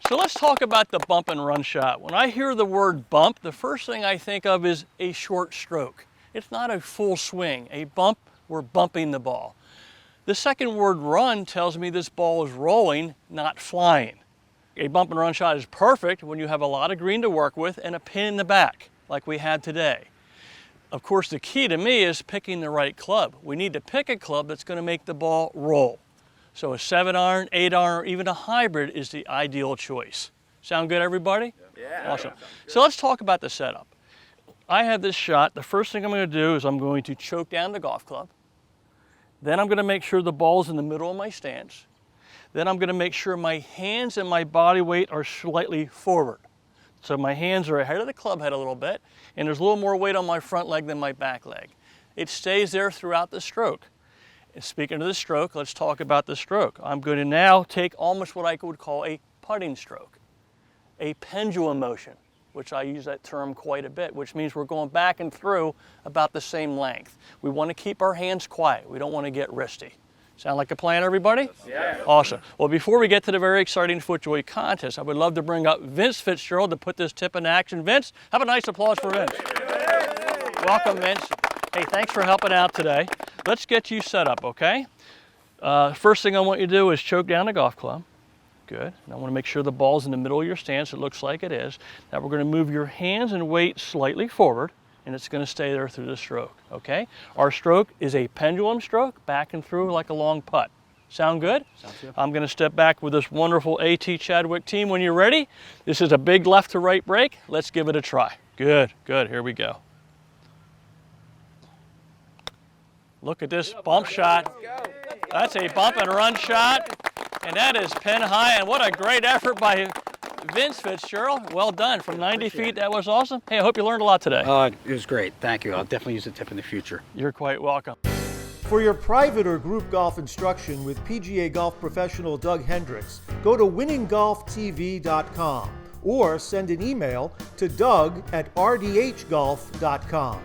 So let's talk about the bump and run shot. When I hear the word bump, the first thing I think of is a short stroke. It's not a full swing. A bump, we're bumping the ball. The second word run tells me this ball is rolling, not flying. A bump and run shot is perfect when you have a lot of green to work with and a pin in the back, like we had today. Of course, the key to me is picking the right club. We need to pick a club that's going to make the ball roll. So a 7-iron, 8-iron, or even a hybrid is the ideal choice. Sound good, everybody? Yeah. Awesome. So let's talk about the setup. I have this shot. The first thing I'm going to do is I'm going to choke down the golf club. Then I'm going to make sure the ball's in the middle of my stance. Then I'm going to make sure my hands and my body weight are slightly forward. So my hands are ahead of the club head a little bit, and there's a little more weight on my front leg than my back leg. It stays there throughout the stroke. And speaking of the stroke, let's talk about the stroke. I'm going to now take almost what I would call a putting stroke, a pendulum motion, which I use that term quite a bit, which means we're going back and through about the same length. We want to keep our hands quiet. We don't want to get wristy. Sound like a plan, everybody? Yeah. Awesome. Well, before we get to the very exciting FootJoy contest, I would love to bring up Vince Fitzgerald to put this tip in action. Vince, have a nice applause for Vince. Welcome, Vince. Hey, thanks for helping out today. Let's get you set up, okay? First thing I want you to do is choke down the golf club. Good. And I want to make sure the ball's in the middle of your stance. It looks like it is. Now we're going to move your hands and weight slightly forward, and it's going to stay there through the stroke, okay? Our stroke is a pendulum stroke, back and through like a long putt. Sound good? Sounds good. I'm going to step back with this wonderful A.T. Chadwick team when you're ready. This is a big left to right break. Let's give it a try. Good, good. Here we go. Look at this bump shot. That's a bump and run shot, and that is pin high, and what a great effort by Vince Fitzgerald. Well done. From 90 feet, that was awesome. Hey, I hope you learned a lot today. It was great. Thank you. I'll definitely use the tip in the future. You're quite welcome. For your private or group golf instruction with PGA golf professional Doug Hendricks, go to winninggolftv.com or send an email to doug@rdhgolf.com.